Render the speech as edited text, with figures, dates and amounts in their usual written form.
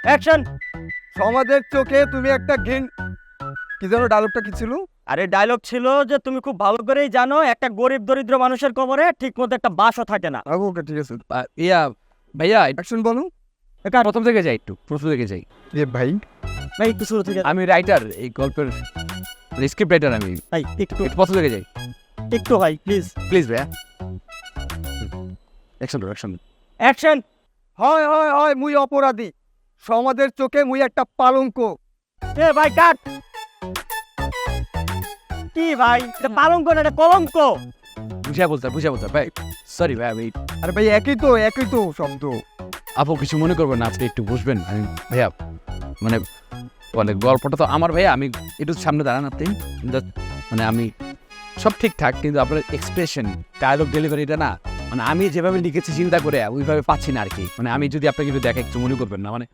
Action. সমাজের চোখে তুমি একটা কি যেন ডায়লগটা কি ছিল? আরে ডায়লগ ছিল যে তুমি খুব ভালো করেই জানো একটা গরিব দরিদ্র মানুষের কবরে ঠিক মতো একটা বাসও থাকে না। ওকে ঠিক আছে, ভাইয়া অ্যাকশন বলো। প্রথম থেকে যাই, প্রথম থেকে যাই। ভাই ভাই একটু শুরু থেকে। আমি রাইটার, এই গল্পের স্ক্রিপ্ট রাইটার আমি। ভাই একটু একটু প্রথম থেকে যাই একটু ভাই প্লিজ। প্লিজ ভাইয়া। অ্যাকশন। অ্যাকশন। হয় হয় হয় মুই অপরাধী, সমাজের চোখে মুই একটা পালঙ্ক। এ ভাই কাট। কি ভাই এটা পালঙ্ক না এটা কলঙ্ক। বুঝা বলতে ভাই, সরি ভাই। আমি আরে ভাই একই তো শব্দ। আপু কিছু মনে করবেন না, আজকে একটু বুঝবেন। আমি ভাইয়া মানে গল্পটা তো আমার, ভাইয়া আমি একটু সামনে দাঁড়ান আপনি। মানে আমি সব ঠিকঠাক, কিন্তু আপনার এক্সপ্রেশন, ডায়লগ ডেলিভারিটা না, মানে আমি যেভাবে লিখেছি চিন্তা করে ওইভাবে পাচ্ছি না আর কি। মানে আমি যদি আপনাকে একটু দেখে একটু মনে করবেন না, মানে